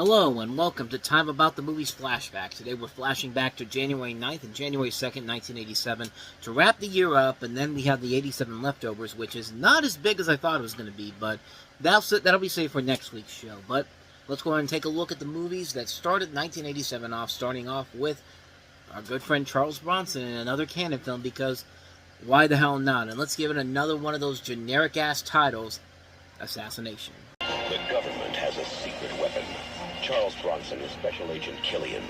Hello and welcome to Time About the Movies Flashback. Today we're flashing back to January 9th and January 2nd, 1987 to wrap the year up, and then we have the 87 leftovers, which is not as big as I thought it was going to be, but that'll be saved for next week's show. But let's go ahead and take a look at the movies that started 1987 off, starting off with our good friend Charles Bronson in another canon film, because why the hell not? And let's give it another one of those generic-ass titles, Assassination. The government has a secret weapon. Charles Bronson is Special Agent Killian,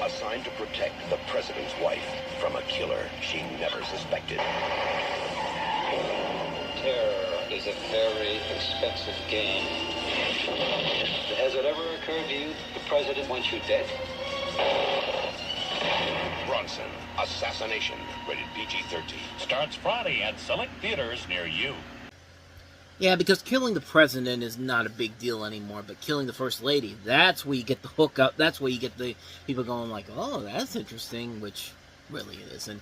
assigned to protect the president's wife from a killer she never suspected. Terror is a very expensive game. Has it ever occurred to you the president wants you dead? Bronson, Assassination, rated PG-13. Starts Friday at select theaters near you. Yeah, because killing the president is not a big deal anymore, but killing the first lady, that's where you get the hook up, that's where you get the people going like, oh, that's interesting, which really it isn't.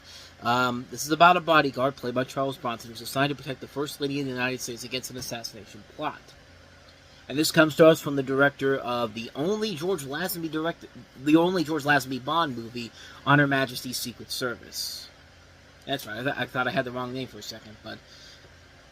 This is about a bodyguard, played by Charles Bronson, who's assigned to protect the first lady of the United States against an assassination plot. And this comes to us from the director of the only George Lazenby Bond movie, On Her Majesty's Secret Service. That's right, I thought I had the wrong name for a second,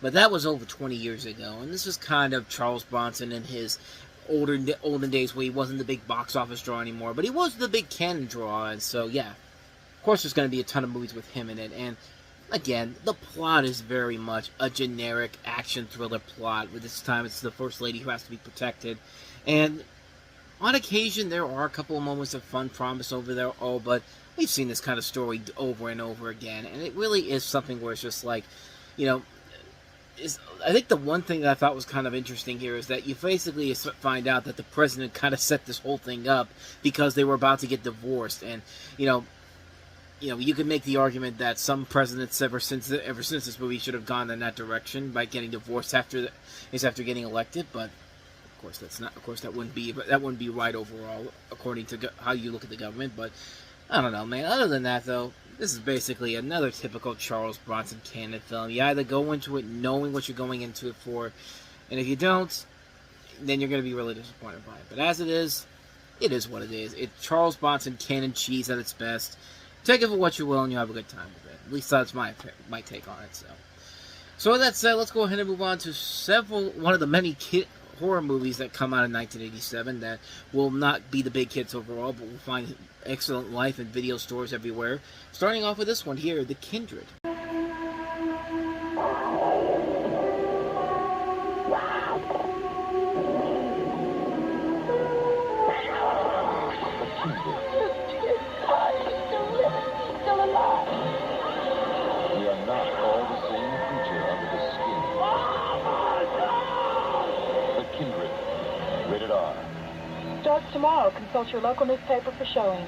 but that was over 20 years ago, and this is kind of Charles Bronson in his olden days where he wasn't the big box office draw anymore, but he was the big canon draw, and so, yeah. Of course, there's going to be a ton of movies with him in it, and, again, the plot is very much a generic action thriller plot, where this time it's the First Lady who has to be protected, and on occasion there are a couple of moments of fun promise over there, but we've seen this kind of story over and over again, and it really is something where it's just like, I think the one thing that I thought was kind of interesting here is that you basically find out that the president kind of set this whole thing up because they were about to get divorced, and you could make the argument that some presidents ever since this movie should have gone in that direction by getting divorced after getting elected, but of course that's not. Of course that wouldn't be right overall according to how you look at the government. But I don't know, man. Other than that, though, this is basically another typical Charles Bronson canon film. You either go into it knowing what you're going into it for, and if you don't, then you're going to be really disappointed by it. But as it is what it is. It's Charles Bronson canon cheese at its best. Take it for what you will, and you'll have a good time with it. At least that's my take on it. So with that said, let's go ahead and move on to one of the many horror movies that come out in 1987 that will not be the big hits overall, but will find excellent life in video stores everywhere. Starting off with this one here, The Kindred. Starts tomorrow. Consult your local newspaper for showing.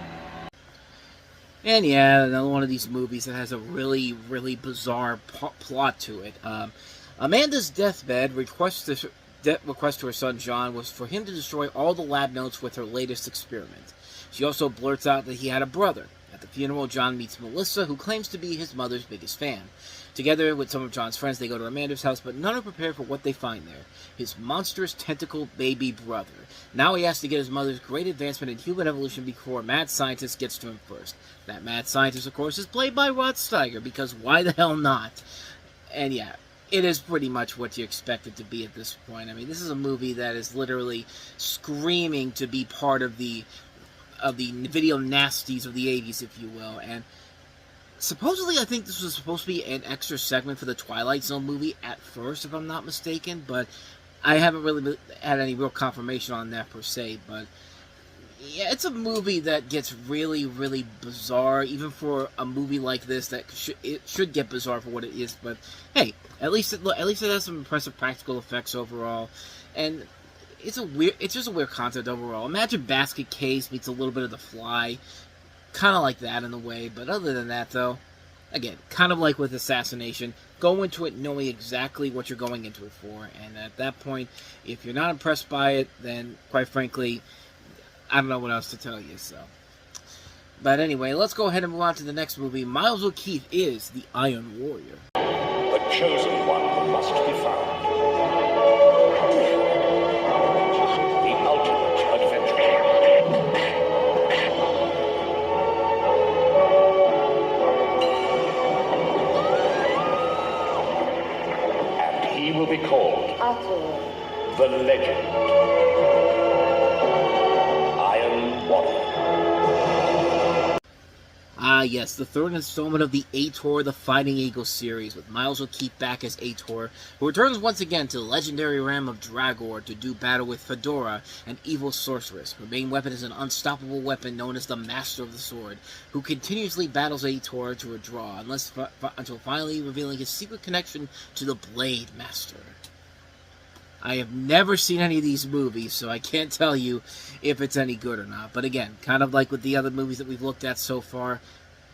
And yeah, another one of these movies that has a really, really bizarre plot to it. Amanda's deathbed request to her son John was for him to destroy all the lab notes with her latest experiment. She also blurts out that he had a brother. At the funeral, John meets Melissa, who claims to be his mother's biggest fan. Together with some of John's friends, they go to Amanda's house, but none are prepared for what they find there. His monstrous tentacle baby brother. Now he has to get his mother's great advancement in human evolution before a mad scientist gets to him first. That mad scientist, of course, is played by Rod Steiger, because why the hell not? And yeah, it is pretty much what you expect it to be at this point. I mean, this is a movie that is literally screaming to be part of the video nasties of the 80s, if you will, and supposedly, I think this was supposed to be an extra segment for the Twilight Zone movie at first, if I'm not mistaken, but I haven't really had any real confirmation on that per se, but yeah, it's a movie that gets really, really bizarre, even for a movie like this that it should get bizarre for what it is, but hey, at least it has some impressive practical effects overall, and it's just a weird concept overall. Imagine Basket Case meets a little bit of The Fly, kind of like that in a way, but other than that, though, again, kind of like with Assassination, go into it knowing exactly what you're going into it for, and at that point, if you're not impressed by it, then, quite frankly, I don't know what else to tell you, so. But anyway, let's go ahead and move on to the next movie. Miles O'Keefe is the Iron Warrior. The chosen one must be found. The ultimate legend. Iron Water. Ah, yes, the third installment of the Ator the Fighting Eagle series, with Miles O'Keefe back as Ator, who returns once again to the legendary realm of Dragor to do battle with Fedora, an evil sorceress. Her main weapon is an unstoppable weapon known as the Master of the Sword, who continuously battles Ator to a draw, until finally revealing his secret connection to the Blade Master. I have never seen any of these movies, so I can't tell you if it's any good or not. But again, kind of like with the other movies that we've looked at so far,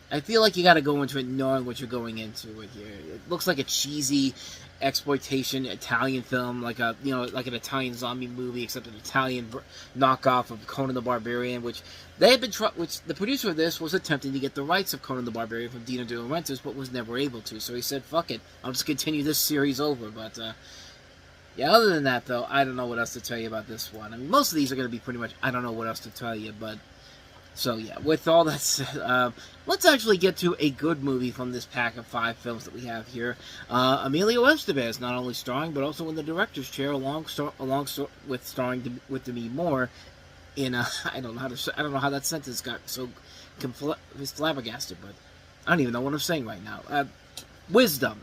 I feel like you got to go into it knowing what you're going into it here. It looks like a cheesy exploitation Italian film, like an Italian zombie movie, except an Italian knockoff of Conan the Barbarian, which the producer of this was attempting to get the rights of Conan the Barbarian from Dino De Laurentiis, but was never able to. So he said, "Fuck it, I'll just continue this series over." But yeah, other than that, though, I don't know what else to tell you about this one. I mean, most of these are going to be pretty much, I don't know what else to tell you, but... So, yeah, with all that said, let's actually get to a good movie from this pack of 5 films that we have here. Emilio Estevez, not only starring, but also in the director's chair, along with starring with Demi Moore in, I don't know how that sentence got so flabbergasted, but I don't even know what I'm saying right now. Wisdom.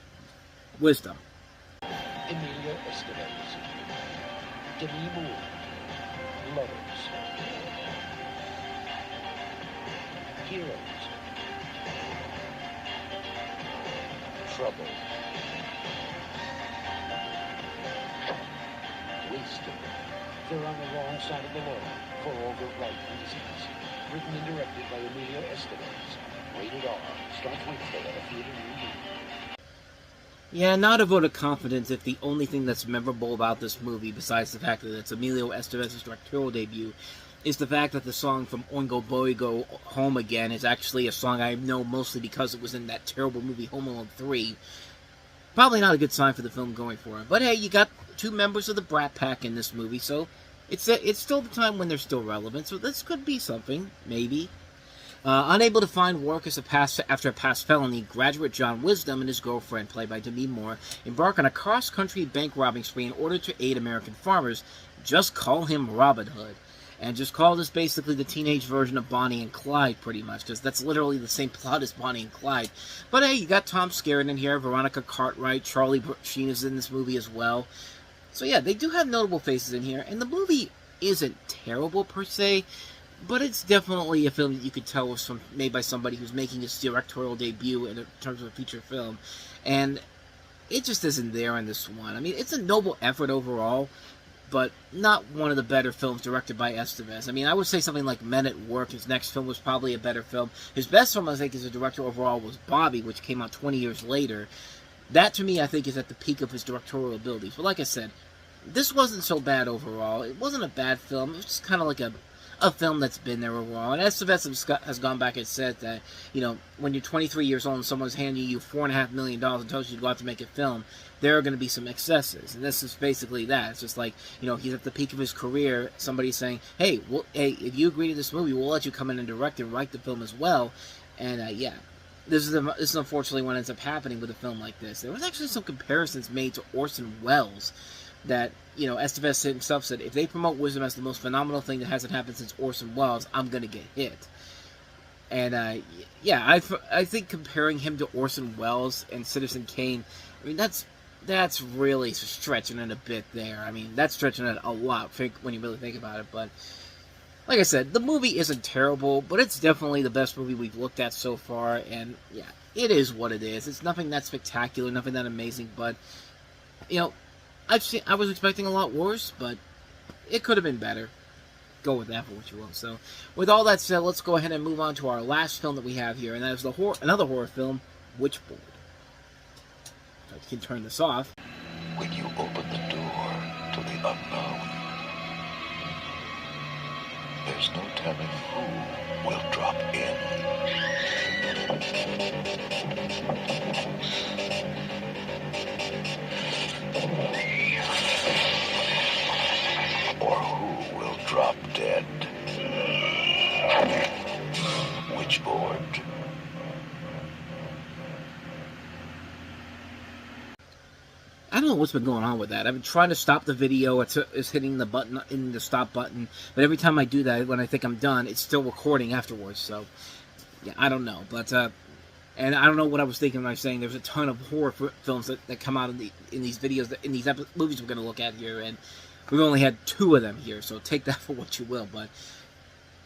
Emilio Estevez, Demi Moore, Lovers, Heroes, Trouble, Wisdom. They're on the wrong side of the law for all the right reasons. Written and directed by Emilio Estevez. Rated R. Starts Wednesday at a theater near you. Yeah, not a vote of confidence if the only thing that's memorable about this movie, besides the fact that it's Emilio Estevez's directorial debut, is the fact that the song from Oingo Boingo, Home Again, is actually a song I know mostly because it was in that terrible movie Home Alone 3. Probably not a good sign for the film going forward. But hey, you got 2 members of the Brat Pack in this movie, so it's still the time when they're still relevant, so this could be something, maybe. Unable to find work after a past felony, graduate John Wisdom and his girlfriend, played by Demi Moore, embark on a cross-country bank-robbing spree in order to aid American farmers. Just call him Robin Hood. And just call this basically the teenage version of Bonnie and Clyde, pretty much, because that's literally the same plot as Bonnie and Clyde. But hey, you got Tom Skerritt in here, Veronica Cartwright, Charlie Sheen is in this movie as well. So yeah, they do have notable faces in here, and the movie isn't terrible per se, but it's definitely a film that you could tell was made by somebody who's making his directorial debut in terms of a feature film. And it just isn't there in this one. I mean, it's a noble effort overall, but not one of the better films directed by Estevez. I mean, I would say something like Men at Work, his next film, was probably a better film. His best film, I think, as a director overall was Bobby, which came out 20 years later. That, to me, I think, is at the peak of his directorial abilities. But like I said, this wasn't so bad overall. It wasn't a bad film. It was just kind of like a film that's been there overall. And Estevez has gone back and said that, you know, when you're 23 years old and someone's handing you $4.5 million and tells you to go out to make a film, there are going to be some excesses. And this is basically that. It's just like, you know, he's at the peak of his career. Somebody's saying, hey, if you agree to this movie, we'll let you come in and direct and write the film as well. And, yeah. This is unfortunately what ends up happening with a film like this. There was actually some comparisons made to Orson Welles that, you know, Estevez himself said, if they promote Wisdom as the most phenomenal thing that hasn't happened since Orson Welles, I'm going to get hit. And, yeah, I think comparing him to Orson Welles and Citizen Kane, I mean, that's really stretching it a bit there. I mean, that's stretching it a lot when you really think about it, but like I said, the movie isn't terrible, but it's definitely the best movie we've looked at so far, and yeah, it is what it is. It's nothing that spectacular, nothing that amazing, but, you know, I was expecting a lot worse, but it could have been better. Go with that for what you will. So, with all that said, let's go ahead and move on to our last film that we have here, and that is another horror film, Witchboard. I can turn this off. When you open the door to the unknown, there's no telling who will drop in. Or who will drop dead. Witchboard. I don't know what's been going on with that. I've been trying to stop the video. It's hitting the button, in the stop button. But every time I do that, when I think I'm done, it's still recording afterwards. So, yeah, I don't know. But, and I don't know what I was thinking when I was saying there's a ton of horror films that come out in these videos, in these movies we're going to look at here. And we've only had 2 of them here, so take that for what you will. But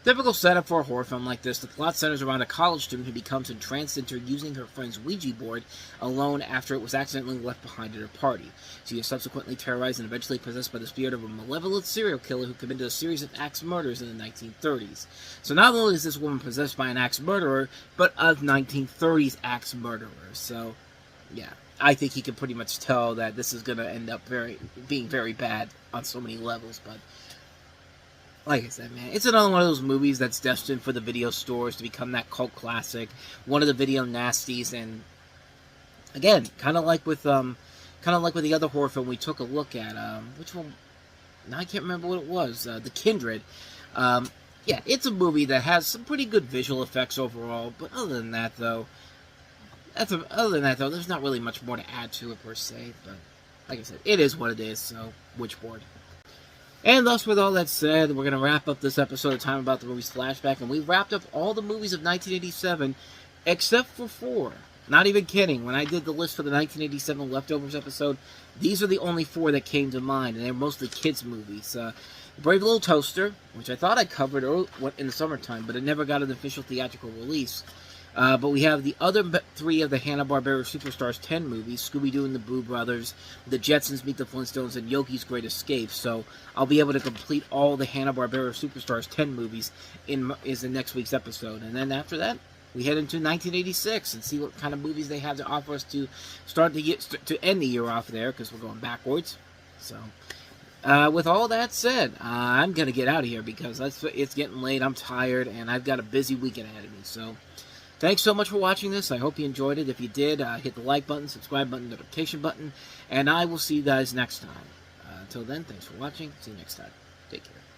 typical setup for a horror film like this. The plot centers around a college student who becomes entranced into using her friend's Ouija board alone after it was accidentally left behind at her party. She is subsequently terrorized and eventually possessed by the spirit of a malevolent serial killer who committed a series of axe murders in the 1930s. So not only is this woman possessed by an axe murderer, but a 1930s axe murderer. So, yeah, I think he can pretty much tell that this is going to end up being very bad on so many levels, but like I said, man, it's another one of those movies that's destined for the video stores to become that cult classic, one of the video nasties, and again, kind of like with the other horror film we took a look at. Which one? Now I can't remember what it was. The Kindred. Yeah, it's a movie that has some pretty good visual effects overall, but other than that, though, there's not really much more to add to it per se. But like I said, it is what it is. So, Witchboard. And thus, with all that said, we're going to wrap up this episode of Time About the Movies Flashback, and we've wrapped up all the movies of 1987, except for 4. Not even kidding. When I did the list for the 1987 Leftovers episode, these are the only 4 that came to mind, and they're mostly kids' movies. Brave Little Toaster, which I thought I covered in the summertime, but it never got an official theatrical release. But we have the other 3 of the Hanna-Barbera Superstars 10 movies, Scooby-Doo and the Boo Brothers, The Jetsons Meet the Flintstones, and Yogi's Great Escape. So I'll be able to complete all the Hanna-Barbera Superstars 10 movies in next week's episode. And then after that, we head into 1986 and see what kind of movies they have to offer us to to end the year off there, because we're going backwards. So, with all that said, I'm going to get out of here because it's getting late, I'm tired, and I've got a busy weekend ahead of me. So, thanks so much for watching this. I hope you enjoyed it. If you did, hit the like button, subscribe button, notification button, and I will see you guys next time. Until then, thanks for watching. See you next time. Take care.